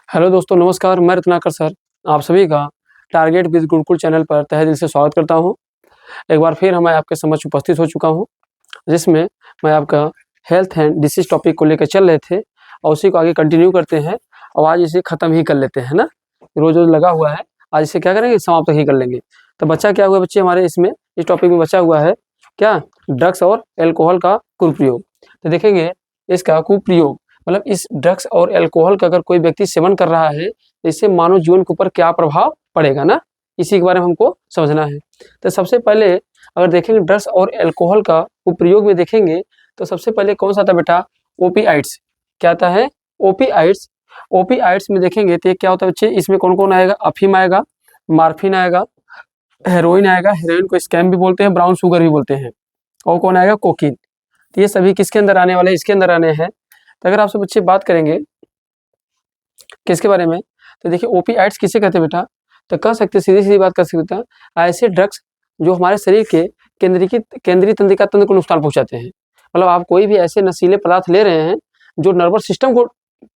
Hello दोस्तों, नमस्कार। मैं रत्नाकर सर आप सभी का टारगेट विद गुरुकुल चैनल पर तहे दिल से स्वागत करता हूं। एक बार फिर मैं आपके समक्ष उपस्थित हो चुका हूं, जिसमें मैं आपका हेल्थ एंड डिसीज टॉपिक को लेकर चल रहे थे और उसी को आगे कंटिन्यू करते हैं और आज इसे ख़त्म ही कर लेते हैं ना। रोज़-रोज़ लगा हुआ है, आज इसे क्या करेंगे, समाप्त ही कर लेंगे। तो बच्चा क्या हुआ बच्चे हमारे इसमें इस टॉपिक में बचा हुआ है क्या, ड्रग्स और एल्कोहल का कुप्रयोग। तो देखेंगे इसका कुप्रयोग मतलब इस ड्रग्स और एल्कोहल का अगर कोई व्यक्ति सेवन कर रहा है तो इससे मानव जीवन के ऊपर क्या प्रभाव पड़ेगा ना, इसी के बारे में हमको समझना है। तो सबसे पहले अगर देखेंगे ड्रग्स और एल्कोहल का उपयोग में देखेंगे तो सबसे पहले कौन सा आता बेटा, ओपियाइड्स। क्या आता है, ओपियाइड्स। ओपियाइड्स में देखेंगे तो क्या होता है बच्चे, इसमें कौन कौन आएगा, अफीम आएगा, मार्फिन आएगा, हेरोइन आएगा, हेरोइन को स्कैम भी बोलते हैं, ब्राउन शुगर भी बोलते हैं, और कौन आएगा, कोकीन। तो ये सभी किसके अंदर आने वाले, इसके अंदर आने हैं। तो अगर आपसे बच्चे बात करेंगे किसके बारे में, तो देखिए ओपियाइड्स किसे कहते हैं बेटा, तो कह सकते सीधी-सीधी बात कर सकते हैं, ऐसे ड्रग्स जो हमारे शरीर के केंद्रीय तंत्रिका तंत्र को नुकसान पहुँचाते हैं। मतलब आप कोई भी ऐसे नशीले पदार्थ ले रहे हैं जो नर्वस सिस्टम को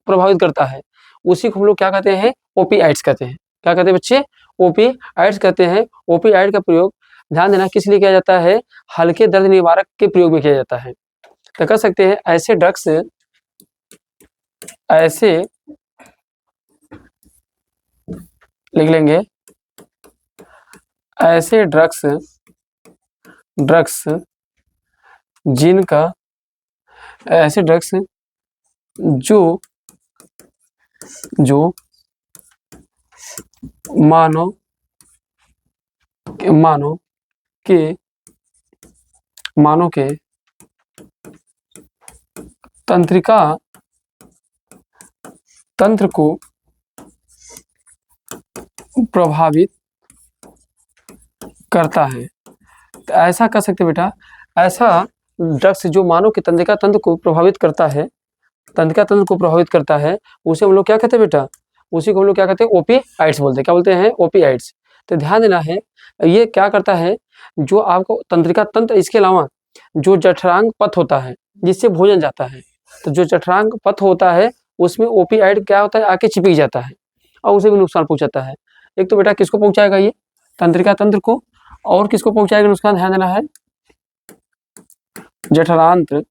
प्रभावित करता है, उसी को हम लोग क्या कहते हैं, ओपियाइड्स कहते हैं। क्या कहते हैं बच्चे, ओपियाइड्स कहते हैं। ओपियाइड का प्रयोग ध्यान देना किस लिए किया जाता है, हल्के दर्द निवारक के प्रयोग में किया जाता है। तो कह सकते हैं ऐसे ड्रग्स, ऐसे लिख लेंगे, ऐसे ड्रग्स जिनका, ऐसे ड्रग्स जो मानव के तंत्रिका तंत्र को प्रभावित करता है। तो ऐसा कर सकते बेटा, ऐसा ड्रग्स जो मानव के तंत्रिका तंत्र को प्रभावित करता है, तंत्रिका तंत्र को प्रभावित करता है, उसे हम लोग क्या कहते हैं बेटा, उसी को हम लोग क्या कहते हैं, ओपियाइड्स बोलते हैं। क्या बोलते हैं, ओपियाइड्स। तो ध्यान देना है, ये क्या करता है, जो आपको तंत्रिका तंत्र, इसके अलावा जो जठरांग पथ होता है जिससे भोजन जाता है, तो जो जठरांग पथ होता है उसमें ओपियाइड क्या होता है, आके चिपक जाता है और उसे भी नुकसान पहुंचाता है। एक तो बेटा किसको पहुंचाएगा, ये तंत्रिका तंत्र को, और किसको पहुंचाएगा नुकसान, ध्यान देना है, जठरांत्र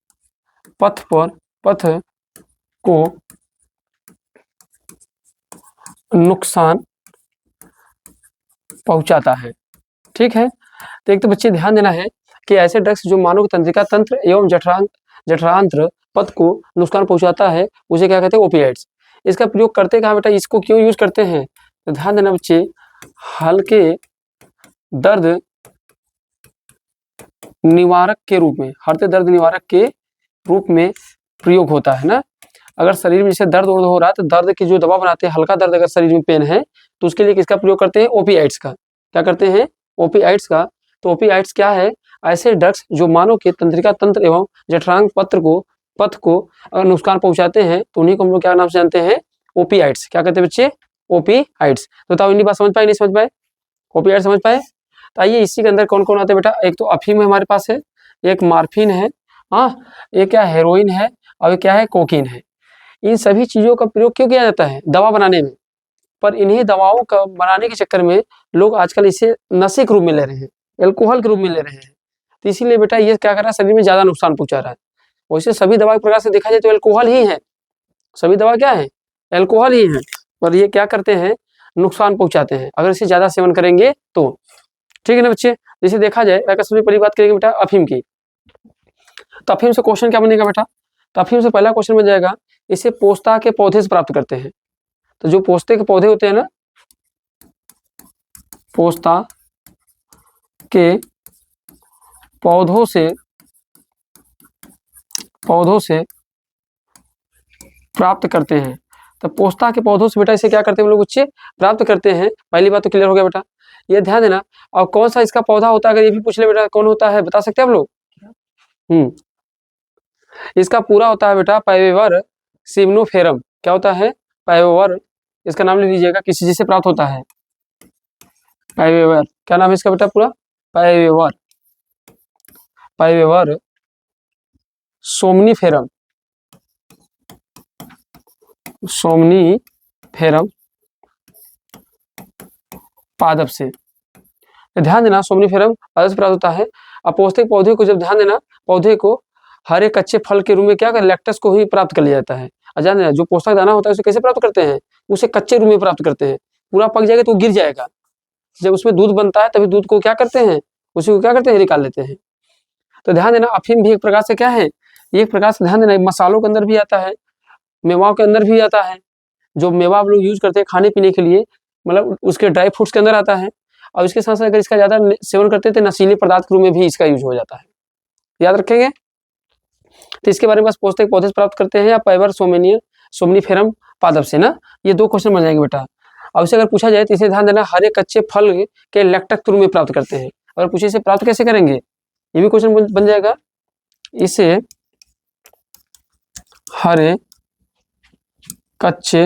पथ को नुकसान पहुंचाता है। ठीक है। तो एक तो बच्चे ध्यान देना है कि ऐसे ड्रग्स जो मानव तंत्रिका तंत्र एवं जठरांत्र पथ को नुकसान पहुंचाता है उसे क्या कहते हैं, ओपियाइड्स। इसका प्रयोग करते कहाँ बेटा, इसको क्यों यूज करते हैं, तो ध्यान देना बच्चे, हल्के दर्द निवारक के रूप में, हल्के दर्द निवारक के रूप में प्रयोग होता है ना। अगर शरीर में जैसे दर्द हो रहा है तो दर्द की जो दवा बनाते हैं, हल्का दर्द अगर शरीर में पेन है तो उसके लिए किसका प्रयोग करते हैं, ओपियाइड्स का। क्या करते हैं, ओपियाइड्स का। तो ओपियाइड्स क्या है, ऐसे ड्रग्स जो मानव के तंत्रिका तंत्र एवं जठरांग पथ को अगर नुकसान पहुंचाते हैं तो उन्हीं को हम लोग क्या नाम से जानते हैं, ओपियाइड्स। क्या कहते हैं बच्चे, ओपियाइड्स। तो बताओ इन्हीं बात समझ पाए, नहीं समझ पाए, ओपियाइड समझ पाए। तो आइए इसी के अंदर कौन कौन आते हैं बेटा, एक तो अफीम हमारे पास है, एक मार्फिन है, हाँ, एक क्या हेरोइन है, और क्या है, कोकीन है। इन सभी चीजों का प्रयोग क्यों किया जाता है, दवा बनाने में। पर इन्हीं दवाओं का बनाने के चक्कर में लोग आजकल इसे नशे के रूप में ले रहे हैं, एल्कोहल के रूप में ले रहे हैं। तो इसीलिए बेटा ये क्या कर रहा है, शरीर में ज्यादा नुकसान पहुंचा रहा है। वैसे सभी दवा के प्रकार से देखा जाए तो एल्कोहल ही है, सभी दवा क्या है, एल्कोहल ही है। पर ये क्या करते हैं, नुकसान पहुंचाते हैं अगर इसे ज्यादा सेवन करेंगे तो। ठीक है ना बच्चे। जैसे देखा जाए, अगर सबसे पहली बात करेंगे बेटा अफीम की, तो अफीम से क्वेश्चन क्या बनेगा बेटा, तो अफीम से पहला क्वेश्चन बन जाएगा, इसे पोस्ता के पौधे से प्राप्त करते हैं। तो जो पोस्ते के पौधे होते हैं ना, पोस्ता के पौधों से प्राप्त करते हैं। तो पोस्ता के पौधों से बेटा इसे क्या करते हैं हम लोग बच्चे, प्राप्त करते हैं। पहली बात तो क्लियर हो गया बेटा, ये ध्यान देना। और कौन सा इसका पौधा होता है, अगर ये भी पूछ ले बेटा कौन होता है, बता सकते हैं आप लोग, इसका पूरा होता है बेटा पाइवेवर सिम्नोफेरम। क्या होता है, पाइवेवर, इसका नाम ले लीजिएगा, किसी चीज से प्राप्त होता है, पाइवेवर। क्या नाम है इसका बेटा पूरा, पाइवेवर, पाइवेवर सोमनीफेरम, सोमनीफेरम सोमनिफेरम पादप से। ध्यान देना, सोमनिफेरम पादप से प्राप्त होता है। अपौष्टिक पौधे को जब ध्यान देना, पौधे को हरे कच्चे फल के रूप में क्या कर, लैक्टस को ही प्राप्त कर लिया जाता है। और ध्यान देना, जो पोषक दाना होता है उसे कैसे प्राप्त करते हैं, उसे कच्चे रूप में प्राप्त करते हैं। पूरा पक जाएगा तो गिर जाएगा, जब उसमें दूध बनता है तभी दूध को क्या करते हैं, उसी को क्या करते हैं, निकाल लेते हैं। तो ध्यान देना, अफीम भी एक प्रकार से क्या है, एक प्रकार से ध्यान देना मसालों के अंदर भी आता है, मेवाओं के अंदर भी आता है। जो मेवा आप लोग यूज करते हैं खाने पीने के लिए, मतलब उसके ड्राई फ्रूट्स के अंदर आता है। और इसके साथ साथ अगर इसका ज्यादा सेवन करते हैं तो नशीले पदार्थ के रूप में भी इसका यूज हो जाता है, याद रखेंगे। तो इसके बारे में बस पौष्टिक पौधे से प्राप्त करते हैं या फाइबर सोमनिफेरम पादप से ना, ये 2 क्वेश्चन बन जाएंगे बेटा। अब इसे अगर पूछा जाए तो इसे ध्यान देना, हरे कच्चे फल के लैक्टस के रूप में प्राप्त करते हैं। अगर पूछे इसे प्राप्त कैसे करेंगे, ये भी क्वेश्चन बन जाएगा। इसे हरे कच्चे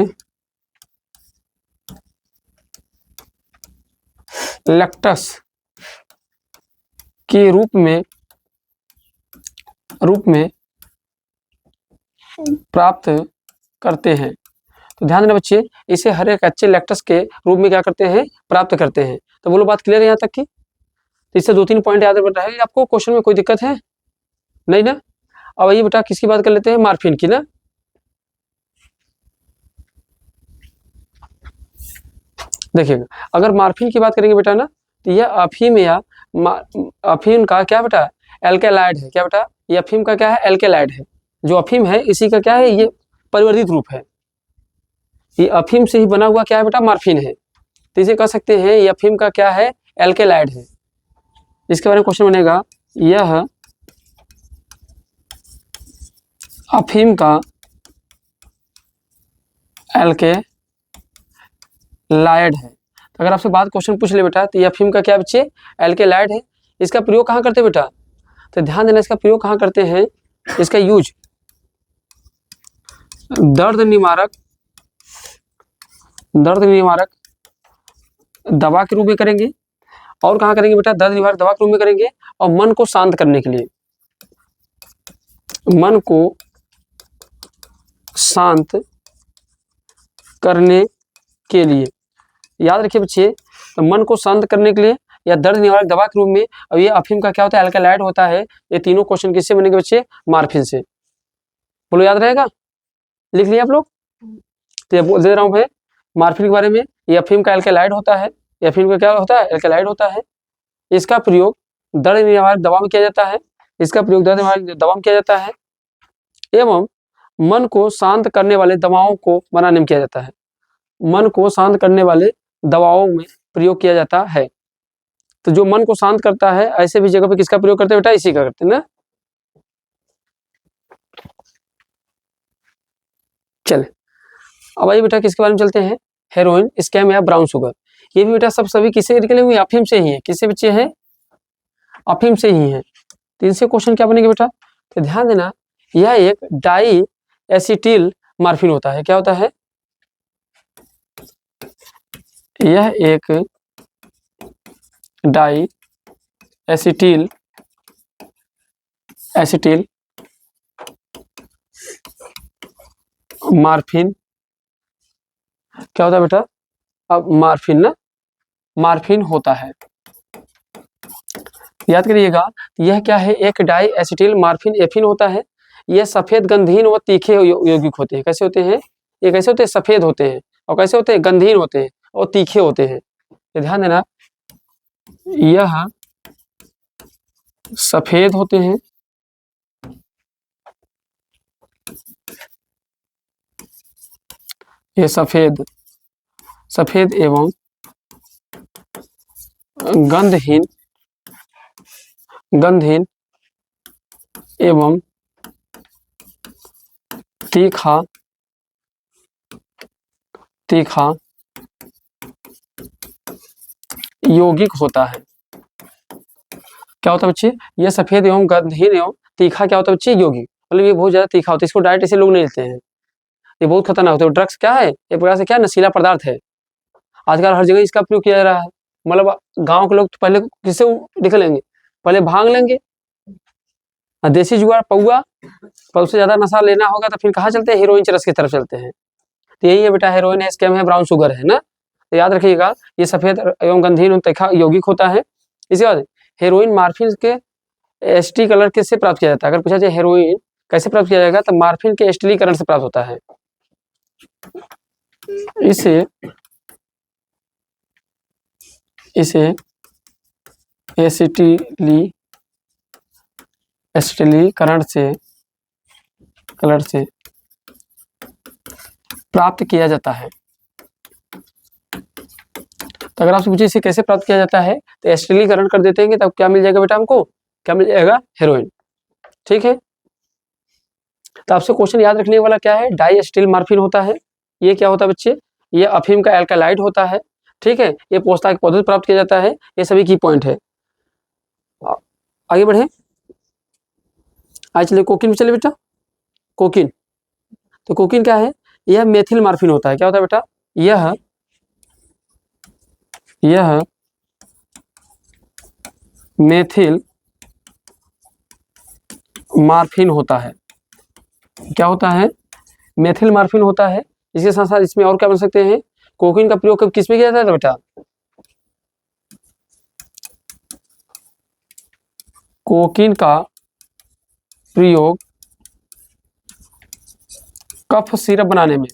लैक्टस के रूप में प्राप्त करते हैं। तो ध्यान देना बच्चे, इसे हरे कच्चे लैक्टस के रूप में क्या करते हैं, प्राप्त करते हैं। तो बोलो बात क्लियर है यहाँ तक की। तो इससे 2-3 पॉइंट याद रहे आपको, क्वेश्चन में कोई दिक्कत है नहीं ना। अब ये बेटा किसकी बात कर लेते हैं, मार्फिन की ना। देखिएगा, अगर मार्फिन की बात करेंगे बेटा ना, तो यह अफीम या अफीम का क्या बेटा, एल्केलाइड है। क्या बेटा, ये अफीम का क्या है, एल्केलाइड है। जो अफीम है इसी का क्या है, ये परिवर्तित रूप है। ये अफीम से ही बना हुआ क्या है बेटा, मार्फिन है। तो इसे कह सकते हैं ये अफीम का क्या है, एल्केलाइड है। इसके बारे में क्वेश्चन बनेगा, यह अफीम का एल्केलाइड है। तो अगर आपसे बात क्वेश्चन पूछ ले बेटा, तो ये अफीम का क्या बच्चे, एल्केलाइड है। इसका प्रयोग कहाँ करते हैं बेटा, तो ध्यान देना, इसका प्रयोग कहाँ करते हैं, इसका यूज दर्द निवारक दवा के रूप में करेंगे। और कहाँ करेंगे बेटा, दर्द निवारक दवा के रूप में करेंगे। और मन को शांत करने के लिए, मन को शांत करने के लिए, याद रखिए बच्चे। तो मन को शांत करने के लिए या दर्द निवारक दवा के रूप में। और ये अफीम का क्या होता है, एल्केलाइड होता है। ये तीनों क्वेश्चन किससे बनेंगे बच्चे, मार्फिन से। बोलो याद रहेगा, लिख लिया आप लोग। तो ये बोल दे रहा हूँ भाई मार्फिन के बारे में, ये अफीम का एल्केलाइड होता है। ये अफीम का क्या होता है, एल्केलाइड होता है। इसका प्रयोग दर्द निवारक दवा में किया जाता है। इसका प्रयोग दर्द निवारक दवा में किया जाता है एवं मन को शांत करने वाले दवाओं को बनाने में किया जाता है। मन को शांत करने वाले दवाओं में प्रयोग किया जाता है। तो जो मन को शांत करता है ऐसे भी जगह पे किसका प्रयोग करते हैं बेटा, इसी का करते हैं ना। चले अब आइए बेटा किसके बारे में चलते हैं, हेरोइन, स्कैम या ब्राउन शुगर। ये भी बेटा सभी किससे निकले हुए, अफीम से ही है। किससे बच्चे हैं, अफीम से ही है। तो इनसे क्वेश्चन क्या बनेगा बेटा, तो ध्यान देना, यह एक डाई एसिटिल मार्फिन होता है। क्या होता है, यह एक डाई एसिटिल मार्फिन क्या होता है बेटा, अब मार्फिन ना, मार्फिन होता है। याद करिएगा, यह क्या है, एक डाई एसिटिल मार्फिन एफिन होता है। यह सफेद गंधहीन व तीखे यौगिक होते हैं। कैसे होते हैं, ये कैसे होते हैं, सफेद होते हैं। और कैसे होते हैं, गंधहीन होते हैं और तीखे होते हैं। तो ध्यान देना, यह सफेद होते हैं ये सफेद एवं गंधहीन एवं तीखा यौगिक होता है। क्या होता है बच्चे, ये सफेद एवं गंधहीन एवं तीखा क्या होता है बच्चे, यौगिक। मतलब ये बहुत ज्यादा तीखा होता है, इसको डायरेक्ट ऐसे लोग नहीं लेते हैं, ये बहुत खतरनाक होता है। ड्रग्स क्या है, एक प्रकार से क्या नशीला पदार्थ है। आजकल हर जगह इसका प्रयोग किया जा रहा है। मतलब गांव के लोग तो पहले किससे निकलेंगे, पहले भांग लेंगे, देसी जुगाड़ पौआ, पर उससे ज्यादा नशा लेना होगा तो फिर कहाँ चलते हैं, हीरोइन चरस की तरफ चलते हैं। तो यही है बेटा, हेरोइन है, स्कैम है, ब्राउन शुगर है ना। तो याद रखिएगा, ये सफेद एवं गंधहीन तीखा यौगिक होता है। इसके बाद हेरोइन मार्फिन के एस्टी कलर किससे प्राप्त किया जाता है? अगर पूछा जाए हेरोइन कैसे प्राप्त किया जाएगा, तो मार्फिन के एस्टिलीकरण से प्राप्त होता है। इसे एसिटिलीकरण से प्राप्त किया जाता है। तो अगर आपसे पूछे इसे कैसे प्राप्त किया जाता है, तो एसिटिलीकरण कर देते हैं, तब क्या मिल जाएगा बेटा हमको? क्या मिल जाएगा? हेरोइन। ठीक है, तो आपसे क्वेश्चन याद रखने वाला क्या है, डाई एसिटिल मार्फिन होता है। ये क्या होता है बच्चे? ये अफीम का एल्कालाइड होता है। ठीक है, ये पोस्ता के पौधे से प्राप्त किया जाता है। ये सभी की पॉइंट है। आगे बढ़े, आज चलिए कोकीन में चले बेटा। कोकीन, तो कोकीन क्या है? यह मेथिल मार्फिन होता है। क्या होता है बेटा? यह मेथिल मार्फिन होता है। क्या होता है? मेथिल मार्फिन होता है। इसके साथ साथ इसमें और क्या बन सकते हैं? कोकीन का प्रयोग किस में किया जाता है बेटा? कोकीन का प्रयोग कफ सिरप बनाने में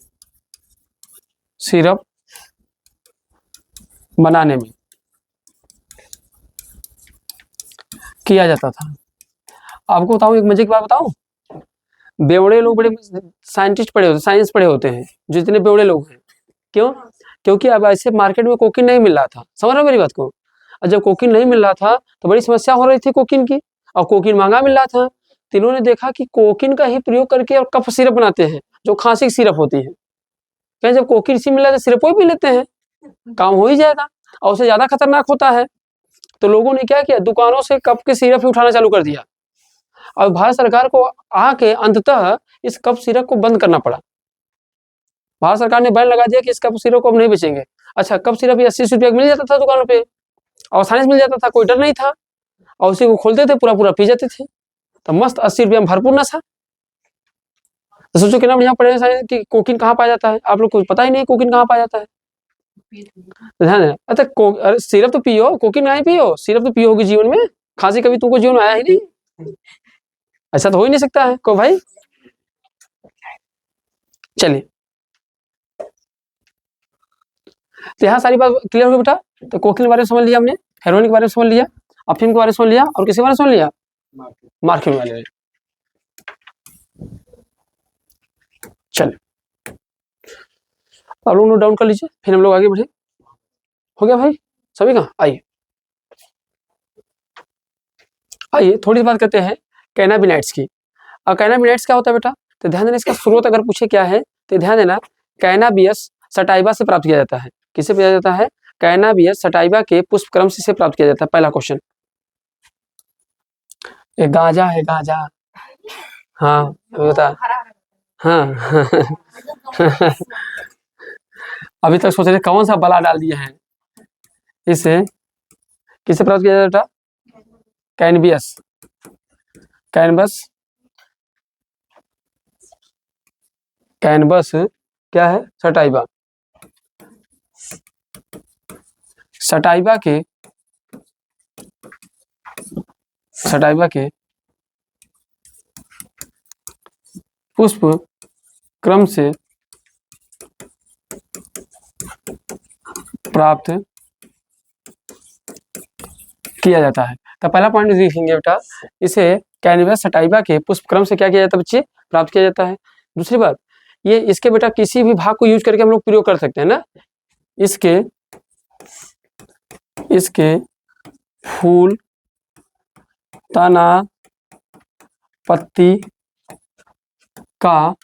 किया जाता था। आपको बताऊं, एक मजे की बात बताऊं, बेवड़े लोग बड़े साइंटिस्ट पढ़े होते, साइंस पढ़े होते हैं जितने बेवड़े लोग हैं। क्यों? क्योंकि अब ऐसे मार्केट में कोकीन नहीं मिल रहा था। समझ रहे हो मेरी बात को? और जब कोकीन नहीं मिल रहा था तो बड़ी समस्या हो रही थी कोकीन की, और कोकीन महंगा मिल रहा था। तो इन्होंने देखा कि कोकीन का ही प्रयोग करके और कफ सिरप बनाते हैं, जो खांसी की सिरप होती है। कहीं जब कोकीन सी मिला तो सिरप ही पी लेते हैं, काम हो ही जाएगा, और उससे ज्यादा खतरनाक होता है। तो लोगों ने क्या किया, दुकानों से कफ के सिरप ही उठाना चालू कर दिया। और भारत सरकार को आके अंततः इस कफ सिरप को बंद करना पड़ा। भारत सरकार ने बैन लगा दिया कि इस कफ सिरप को अब नहीं बेचेंगे। अच्छा, कफ सिरप 80 रुपये मिल जाता था दुकानों पे, आसानी से मिल जाता था, कोई डर नहीं था, और उसी को खोलते थे, पूरा पूरा पी जाते थे। तो मस्त 80 रुपये में भरपूर नशा। तो सोचो कितना बढ़िया पड़ेगा कि कोकीन कहाँ पाया जाता है। आप लोग को पता ही नहीं कोकीन कहाँ पाया जाता है। ध्यान देना। अच्छा, अरे सिरप तो पियो, कोकीन नहीं पियो, सिरप तो पियो होगी जीवन में। खांसी कभी तुमको जीवन में आया ही नहीं, ऐसा तो हो ही नहीं सकता है को भाई। चलिए, तो यहाँ सारी बात क्लियर हो गई बेटा। तो कोकीन के बारे में समझ लिया हमने, हेरोइन के बारे में समझ लिया, अफीम के बारे में समझ लिया, और किसके बारे में समझ लिया? मार्फिन वाले में। चलिए, आप लोग नोट डाउन कर लीजिए, फिर हम लोग आगे बढ़े। हो गया भाई सभी का? आइए थोड़ी बात करते हैं कैनाबिनाइड्स की। अब कैनाबिनाइड्स क्या होता है बेटा? तो ध्यान देना, इसका स्रोत अगर पूछे क्या है, तो ध्यान देना, कैनाबियस सटाइवा से प्राप्त किया जाता है। किससे किया जाता है? कैनाबियस सटाइवा के पुष्पक्रम से प्राप्त किया जाता है। पहला क्वेश्चन, एक गांजा है, गांजा। हाँ बता। हाँ अभी तक सोच रहे कौन सा बला डाल दिया है। इसे किससे प्राप्त किया जाता? कैनबियस, कैनबस क्या है? सटाइवा। सटाइवा के पुष्प क्रम से प्राप्त किया जाता है। तो पहला पॉइंट लिखेंगे बेटा, इसे कैनबियस सटाइवा के पुष्प क्रम से क्या किया जाता है बच्चे? प्राप्त किया जाता है। दूसरी बात, ये इसके बेटा किसी भी भाग को यूज करके हम लोग प्रयोग कर सकते हैं ना। इसके फूल, तना, पत्ती का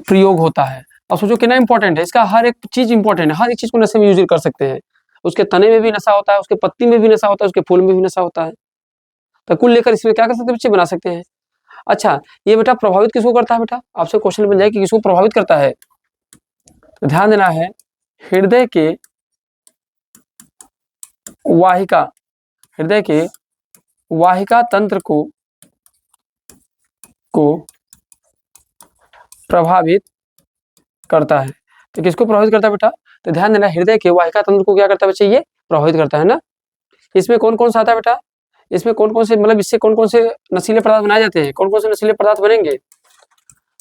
प्रयोग होता है। अब सोचो कितना इंपॉर्टेंट है, इसका हर एक चीज इंपॉर्टेंट है, हर एक चीज को नशे में यूज कर सकते हैं। उसके तने में भी नशा होता है, उसके पत्ती में भी नशा होता है, उसके फूल में भी नशा होता है। तो कुल लेकर इसमें क्या कर सकते हैं बच्चे? बना सकते हैं। अच्छा, ये बेटा प्रभावित किसको करता है बेटा? आपसे क्वेश्चन बन जाए कि किसको प्रभावित करता है। तो ध्यान देना है, हृदय के वाहिका तंत्र को प्रभावित करता है। तो किसको प्रभावित करता है बेटा? तो ध्यान देना, हृदय के वाहिका तंत्र को क्या करता है बच्चे? ये प्रभावित करता है ना। इसमें कौन कौन सा आता है बेटा? इसमें कौन कौन से, मतलब इससे कौन कौन से नशीले पदार्थ बनाए जाते हैं? कौन कौन से नशीले पदार्थ बनेंगे?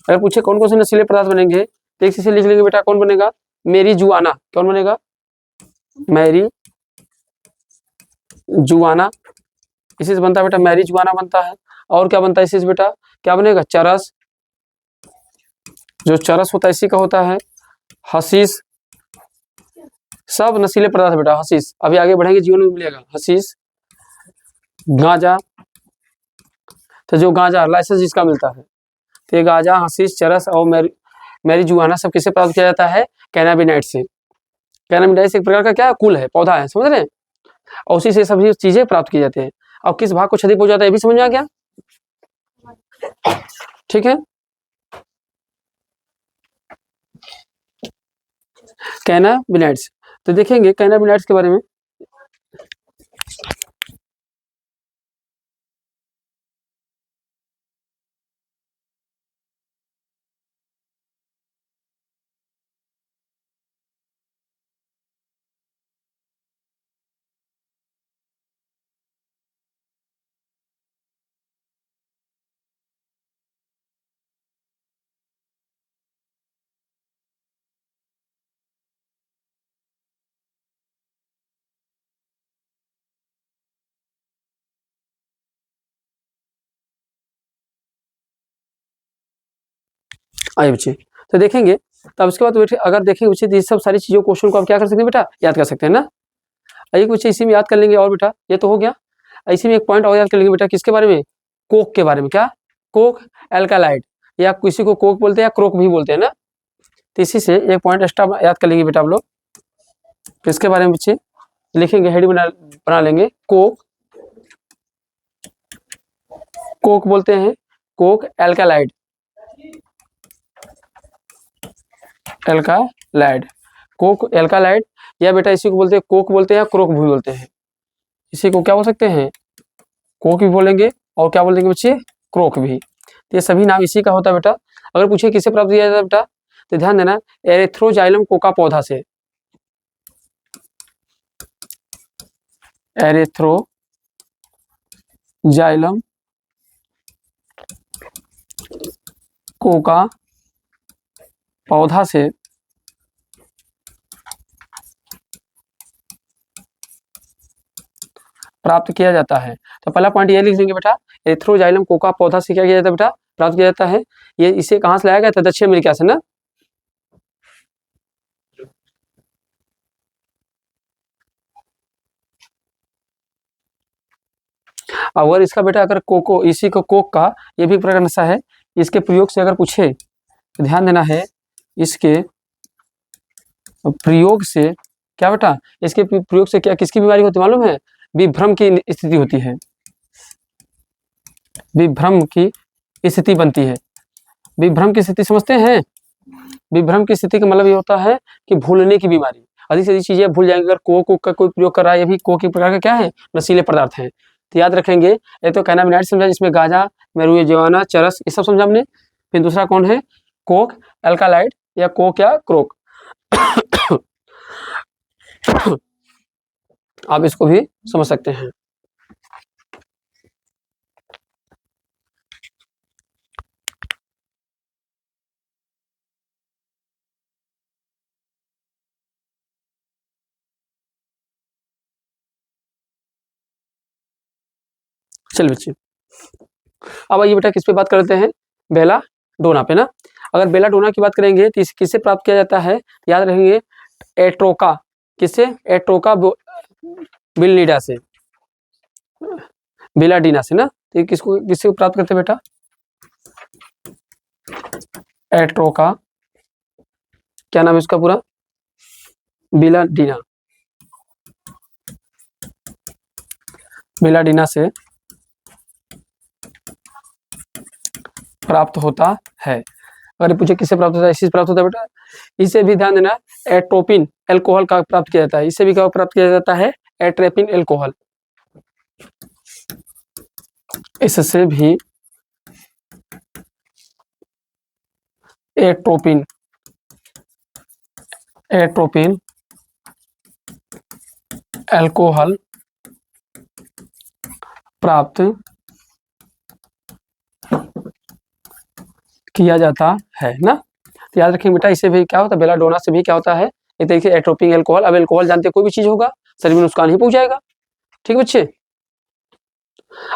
अगर पूछे कौन कौन से नशीले पदार्थ बनेंगे तो एक से लिख लेंगे बेटा, कौन बनेगा? मैरिजुआना। कौन बनेगा? मैरिजुआना। इसी से बनता है बेटा, मैरिजुआना बनता है। और क्या बनता है इसी से बेटा? क्या बनेगा? चरस। जो चरस होता है इसी का होता है। हशीश। सब नशीले पदार्थ बेटा, हशीश। अभी आगे बढ़ेंगे जीवन में मिलेगा हशीश। गांजा। तो जो गांजा लाइसेंस जिसका मिलता है, तो ये गांजा, हशीश, चरस और मैरिजुआना सब किससे प्राप्त किया जाता है? कैनाबिनाइड से। कैनाबिनाइड एक प्रकार का क्या कुल है, पौधा है, समझ रहे हैं? और उसी से सभी चीजें प्राप्त की जाती है। और किस भाग को क्षति पहुंचाता है ये भी समझ में आ गया? ठीक है। कैनाबिनाइड्स, तो देखेंगे कैनाबिनाइड्स के बारे में। आइए बच्चे, तो देखेंगे। तब उसके बाद बेटे अगर देखेंगे बच्चे, ये सब सारी चीजों क्वेश्चन को आप क्या कर सकते हैं बेटा? याद कर सकते हैं ना। आइए बच्चे, इसी में याद कर लेंगे। और बेटा ये तो हो गया। इसी में एक पॉइंट और याद कर लेंगे बेटा, किसके बारे में? कोक के बारे में। क्या? कोक एल्कालाइड, या किसी को कोक बोलते हैं या क्रोक भी बोलते हैं ना। तो इसी से एक पॉइंट एक्स्ट्रा याद कर लेंगे बेटा आप लोग। किसके बारे में बच्चे? लिखेंगे, हेड बना लेंगे। कोक, कोक बोलते हैं कोक एल्कालाइड। एल्कालाइड, कोक एल्कालाइड, या बेटा इसी को बोलते हैं कोक बोलते हैं या क्रोक भी बोलते हैं। इसी को क्या बोल सकते हैं? कोक भी बोलेंगे और क्या बोलेंगे बच्चे? क्रोक भी। तो ये सभी नाम इसी का होता है बेटा। अगर पूछे किससे प्राप्त किया जाता है बेटा, तो ध्यान देना, एरेथ्रोजाइलम कोका पौधा से। एरेथ्रोजाइलम कोका पौधा से प्राप्त किया जाता है। तो पहला पॉइंट ये लिख देंगे बेटा, एरेथ्रोजाइलम कोका पौधा से क्या किया जाता है बेटा? प्राप्त किया जाता है। ये इसे कहाँ से लाया गया था? दक्षिण अमेरिका से ना। और इसका बेटा अगर कोको, इसी को कोक का, ये भी एक प्रकार का नशा है। इसके प्रयोग से अगर पूछे तो ध्यान देना है, इसके प्रयोग से क्या बेटा? इसके प्रयोग से क्या किसकी बीमारी होती है मालूम है? विभ्रम की स्थिति होती है। विभ्रम की स्थिति बनती है। विभ्रम की स्थिति समझते हैं? विभ्रम की स्थिति का मतलब ये होता है कि भूलने की बीमारी, अधिक से अधिक चीजें भूल जाएंगे। अगर कोक का कोई प्रयोग कर रहा है, ये भी कोक की प्रकार का क्या है? नशीले पदार्थ हैं। तो याद रखेंगे, एक तो कैनाबिनाइड समझा, जिसमें गांजा, मैरिजुआना, चरस, ये सब समझा हमने। फिर दूसरा कौन है? कोक एल्कालाइड या कोक या क्रोक। आप इसको भी समझ सकते हैं। चल बच्चे, अब आइए बेटा किस पे बात करते हैं? बेलाडोना पे ना। अगर बेलाडोना की बात करेंगे तो किससे प्राप्त किया जाता है? याद रखेंगे, एट्रोका। किससे? एट्रोका बिलनीडा से, बिलाडीना से ना। तो किसको किससे प्राप्त करते हैं बेटा? एट्रोका, क्या नाम है इसका पूरा? बिलाडीना। बिलाडीना से प्राप्त होता है। अगर पूछे किससे प्राप्त होता है? इसी से प्राप्त होता है बेटा। इसे भी ध्यान देना, एट्रोपिन एल्कोहल का प्राप्त किया जाता है। इससे भी क्या प्राप्त किया जाता है? एट्रेपिन एल्कोहल। इससे भी एट्रोपिन एट्रोपिन अल्कोहल प्राप्त किया जाता है ना। तो याद रखें बेटा, इससे भी क्या होता है, बेलाडोना से भी क्या होता है, एक तरीके से एट्रोपिन अल्कोहल। अब अल्कोहल जानते हैं कोई भी चीज होगा शरीर में नुकसान ही पहुंचाएगा। ठीक है बच्चे।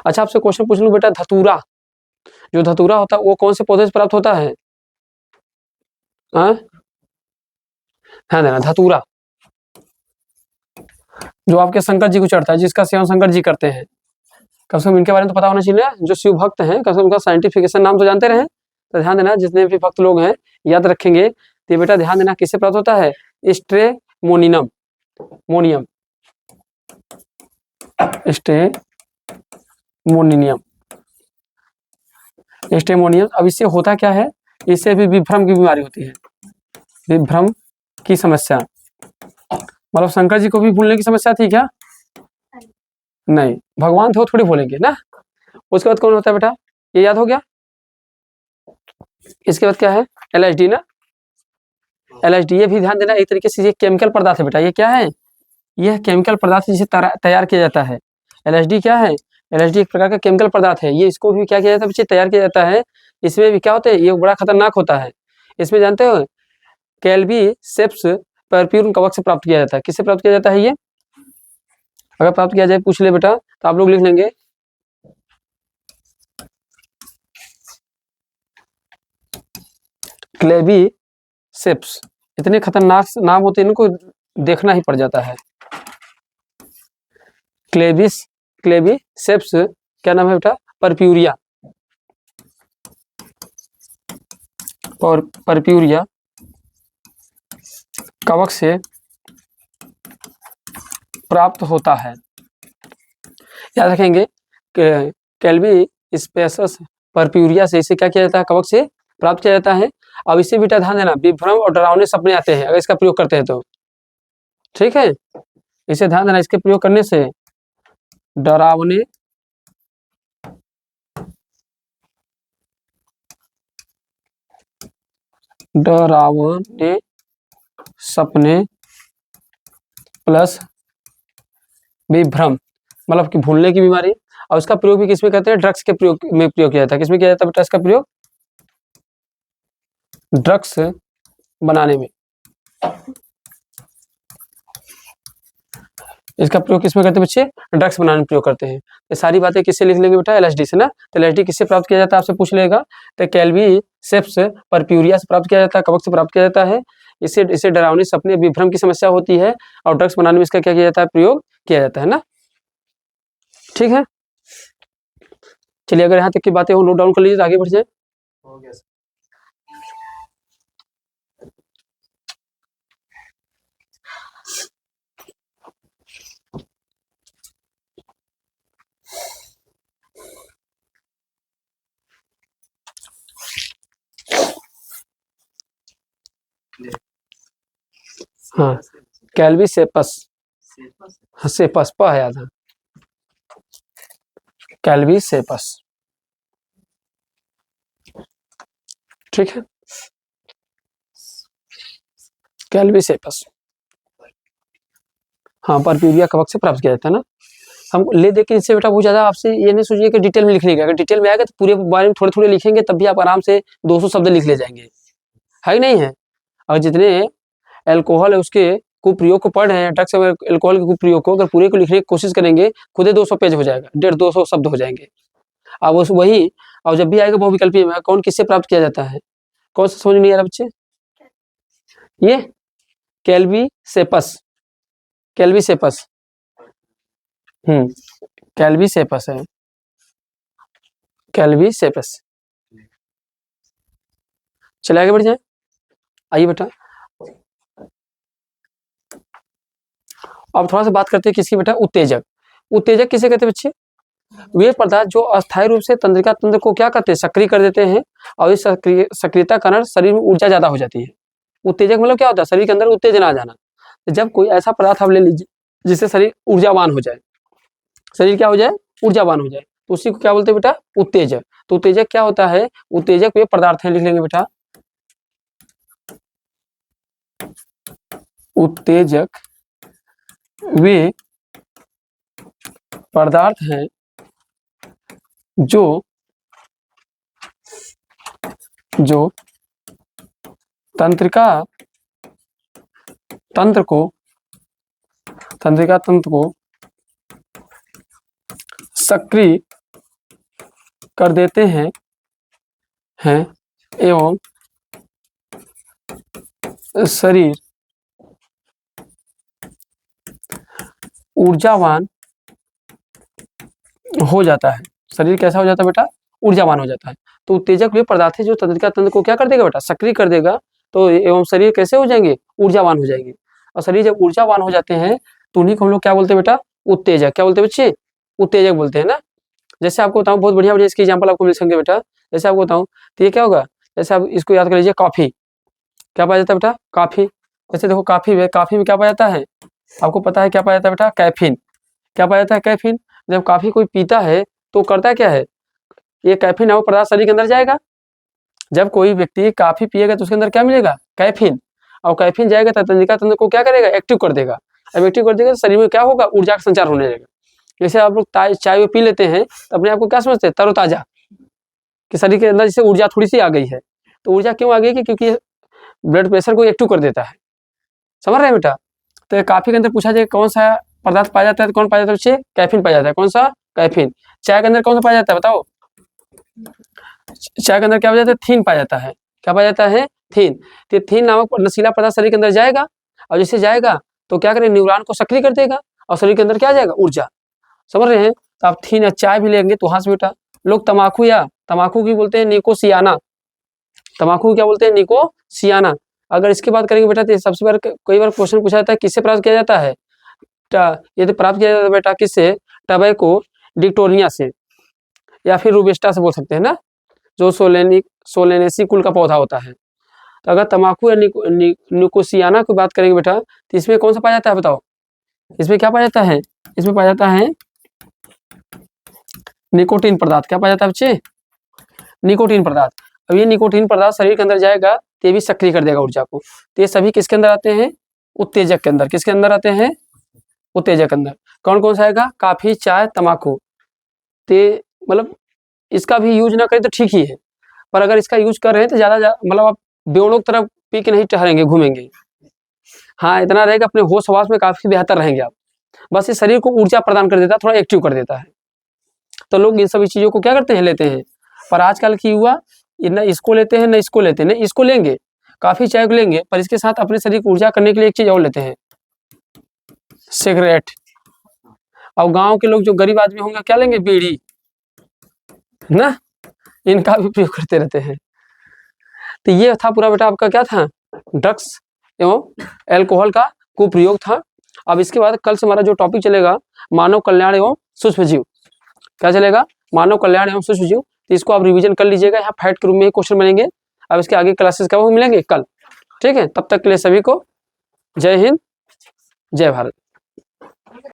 अच्छा, आपसे क्वेश्चन पूछ लूं बेटा, धतूरा, जो धतूरा होता है वो कौन से पौधे से प्राप्त होता है? ध्यान देना, धतूरा जो आपके शंकर जी को चढ़ता है, जिसका सेवन शंकर जी करते हैं, कम से कम इनके बारे में तो पता होना चाहिए। जो शिव भक्त हैं, कम से कम उनका साइंटिफिकेशन नाम तो जानते रहे। तो ध्यान देना, जितने भी भक्त लोग हैं याद रखेंगे। तो बेटा ध्यान देना, किससे प्राप्त होता है? स्ट्रेमोनियम, मोनियम, स्टेमोनियम, स्टेमोनियम। अब इससे होता क्या है, इससे भी विभ्रम की बीमारी होती है, विभ्रम की समस्या। मतलब शंकर जी को भी भूलने की समस्या थी क्या? नहीं, भगवान थे वो थोड़ी भूलेंगे ना। उसके बाद कौन होता है बेटा, ये याद हो गया। इसके बाद क्या है? LSD ना, LSD। ये भी ध्यान देना, एक तरीके से ये केमिकल पदार्थ है बेटा। ये क्या है? यह केमिकल पदार्थ जिसे तैयार किया जाता है। LSD क्या है? LSD एक प्रकार का केमिकल पदार्थ है। ये इसको भी क्या किया जाता है बच्चे? तैयार किया जाता है। इसमें भी क्या होता है, ये बड़ा खतरनाक होता है। इसमें जानते हो, कैल्वीसेप्स परफ्यूम कवक से प्राप्त किया जाता है। किससे प्राप्त किया जाता है? ये अगर प्राप्त किया जाए, पूछ ले बेटा, तो आप लोग लिख लेंगे क्लेवीसेप्स। इतने खतरनाक नाम होते हैं, इनको देखना ही पड़ जाता है। क्लेवीसेप्स क्या नाम है बेटा? परप्यूरिया, और परप्यूरिया कवक से प्राप्त होता है। याद रखेंगे, कैल्वीस्पेसस परप्यूरिया से इसे क्या किया जाता है? कवक से प्राप्त किया जाता है। अब इसे बेटा ध्यान देना, विभ्रम और डरावने सपने आते हैं अगर इसका प्रयोग करते हैं तो। ठीक है, इसे ध्यान देना, इसके प्रयोग करने से डरावने सपने प्लस विभ्रम, मतलब कि भूलने की बीमारी। और इसका प्रयोग भी किसमें करते हैं? ड्रग्स के प्रयोग में प्रयोग किया जाता है। किसमें किया जाता है बेटा इसका प्रयोग? ड्रग्स बनाने में। इसका प्रयोग किसमें करते हैं बच्चे? ड्रग्स बनाने में प्रयोग करते हैं। ये सारी बातें किससे लिख लेंगे बेटा? LSD से ना। तो LSD किससे प्राप्त किया जाता है आपसे पूछ लेगा। तो कैल्वीसेप्स परप्यूरिया से प्राप्त किया जाता है, कवक से प्राप्त किया जाता है। इससे डरावनी सपने, विभ्रम की समस्या होती है, और ड्रग्स बनाने में इसका क्या किया जाता है? प्रयोग किया जाता है ना। ठीक है, चलिए अगर यहाँ तक की बातें हो नोट डाउन कर लीजिए तो आगे बढ़ जाए। हो गया। हाँ, कैल्वीसेपस, सेपस प है, याद है, कैल्वीसेपस। ठीक है, कैल्वीसेपस, हाँ, परप्यूरिया कवक से प्राप्त किया जाता है ना। हम ले देख के इससे बेटा बहुत ज्यादा आपसे ये नहीं सोचिए कि डिटेल में लिखने का। अगर डिटेल में आएगा तो पूरे बारे में थोड़े थोड़े लिखेंगे, तब भी आप आराम से 200 शब्द लिख ले जाएंगे, है ही नहीं है। और जितने अल्कोहल है उसके कुप्रयोग को पढ़ रहे हैं, ड्रग्स अल्कोहल के कुप्रयोग को अगर पूरे को लिखने की कोशिश करेंगे, खुद ही 200 पेज हो जाएगा, 150-200 शब्द हो जाएंगे। अब उस वही, और जब भी आएगा बहुविकल्पीय में कौन किससे प्राप्त किया जाता है, कौन सा समझ नहीं आ रहा बच्चे? ये कैल्वीसेपस, कैल्वीसेपस, कैल्वीसेपस है, कैल्वीसेपस। चलिए आगे बढ़ जाए। आइए बेटा, अब थोड़ा सा बात करते हैं किसकी बेटा? उत्तेजक। उत्तेजक किसे कहते हैं बच्चे? वे पदार्थ जो अस्थायी रूप से तंत्रिका तंत्र को क्या करते हैं? सक्रिय कर देते हैं, और इस सक्रियता कारण शरीर में ऊर्जा ज्यादा हो जाती है। उत्तेजक मतलब क्या होता है? शरीर के अंदर उत्तेजना आ जाना। जब कोई ऐसा पदार्थ आप ले लीजिए जिससे शरीर ऊर्जावान हो जाए, शरीर क्या हो जाए? ऊर्जावान हो जाए, तो उसी को क्या बोलते हैं बेटा? उत्तेजक। तो उत्तेजक क्या होता है? उत्तेजक वे पदार्थ हैं, लिख लेंगे बेटा, उत्तेजक वे पदार्थ हैं जो तंत्रिका तंत्र को सक्रिय कर देते हैं एवं शरीर ऊर्जावान हो जाता है। शरीर कैसा हो जाता है बेटा? ऊर्जावान हो जाता है। तो उत्तेजक वे पदार्थ है जो तंत्रिका तंत्र को क्या कर देगा बेटा? सक्रिय कर देगा। तो एवं शरीर कैसे हो जाएंगे? ऊर्जावान हो जाएंगे। और शरीर जब ऊर्जावान हो जाते हैं तो उन्हीं को हम लोग क्या बोलते हैं बेटा? उत्तेजक। क्या बोलते हैं बच्चे? उत्तेजक बोलते हैं ना। जैसे आपको बताऊं, बहुत बढ़िया इसके एग्जाम्पल आपको मिल सकेंगे बेटा। जैसे आपको बताऊं तो ये क्या होगा, जैसे आप इसको याद कर लीजिए, कॉफी। क्या पाया जाता है बेटा? कॉफी। जैसे देखो कॉफी में क्या पाया जाता है? आपको पता है क्या पाया जाता है बेटा? कैफीन। क्या पाया जाता है? कैफीन। जब कॉफी कोई पीता है तो करता क्या है? ये कैफीन नामक पदार्थ शरीर के अंदर जाएगा। जब कोई व्यक्ति कॉफी पिएगा तो उसके अंदर क्या मिलेगा? कैफीन। और कैफीन जाएगा तो तंत्रिका तंत्र को क्या करेगा? एक्टिव कर देगा। अब एक्टिव कर देगा तो शरीर में क्या होगा? ऊर्जा का संचार होने लगेगा। जैसे आप लोग चाय पी लेते हैं तो अपने आप को क्या समझते हैं? तरोताजा, कि शरीर के अंदर जैसे ऊर्जा थोड़ी सी आ गई है। तो ऊर्जा क्यों आ गई? क्योंकि ब्लड प्रेशर को एक्टिव कर देता है। समझ रहे हैं बेटा? तो कॉफी के अंदर पूछा जाए कौन सा पदार्थ पाया जाता है, तो कौन पाया जाता है बच्चे? कैफीन पाया जाता है। कौन सा? कैफीन। चाय के अंदर कौन सा पाया जाता है बताओ? चाय के अंदर क्या पाया जाता है? थीन पाया जाता है। क्या पाया जाता है? थीन। तो थीन नामक नशीला पदार्थ शरीर के अंदर जाएगा, और जैसे जाएगा तो क्या करेगा? न्यूरॉन को सक्रिय कर देगा, और शरीर के अंदर क्या जाएगा? ऊर्जा। समझ रहे हैं? तो आप थीन या चाय भी लेंगे तो वहां से बेटा लोग तमाकू की बोलते हैं निकोसियाना। तमाकू क्या बोलते हैं? निकोसियाना। अगर इसकी बात करेंगे बेटा तो सबसे बार कई बार क्वेश्चन पूछा जाता है किससे प्राप्त किया जाता है? ये तो प्राप्त किया जाता है बेटा किससे? टबैको डिक्टोरिया से, या फिर रूबेस्टा से बोल सकते हैं ना, जो सोलेनेसी कुल का पौधा होता है। तो अगर तमाकू या निकोसियाना की बात करेंगे बेटा तो इसमें कौन सा पाया जाता है बताओ? इसमें क्या पाया जाता है? इसमें पाया जाता है निकोटीन पदार्थ। क्या पाया जाता है बच्चे? निकोटीन पदार्थ। अब ये निकोटीन पदार्थ शरीर के अंदर जाएगा तो ये भी सक्रिय कर देगा ऊर्जा को। तो ये सभी किसके अंदर आते हैं? उत्तेजक के अंदर। किसके अंदर आते हैं? उत्तेजक के अंदर। कौन कौन सा आएगा? काफी, चाय, तमाकू। तो मतलब इसका भी यूज ना करें तो ठीक ही है, पर अगर इसका यूज कर रहे हैं तो ज्यादा मतलब आप बेवड़ों की तरफ पी के नहीं टहरेंगे, घूमेंगे। हाँ, इतना रहेगा अपने होश हवास में काफी बेहतर रहेंगे आप। बस ये शरीर को ऊर्जा प्रदान कर देता है, थोड़ा एक्टिव कर देता है। तो लोग इन सभी चीजों को क्या करते हैं? लेते हैं। पर आजकल की युवा न इसको लेते हैं, न इसको लेते हैं। न इसको लेंगे, काफी चाय को लेंगे, पर इसके साथ अपने शरीर को ऊर्जा करने के लिए एक चीज और लेते हैं, सिगरेट। और गांव के लोग जो गरीब आदमी होंगे क्या लेंगे? बीड़ी ना, इनका भी प्रयोग करते रहते हैं। तो ये था पूरा बेटा आपका क्या था? ड्रग्स एवं एल्कोहल का कुप्रयोग था। अब इसके बाद कल से हमारा जो टॉपिक चलेगा मानव कल्याण एवं सूक्ष्म जीव। क्या चलेगा? मानव कल्याण एवं सूक्ष्म जीव। तो इसको आप रिवीजन कर लीजिएगा, यहाँ फैक्ट के रूप में क्वेश्चन बनेंगे। अब इसके आगे क्लासेस कब मिलेंगे? कल। ठीक है, तब तक के लिए सभी को जय हिंद, जय भारत।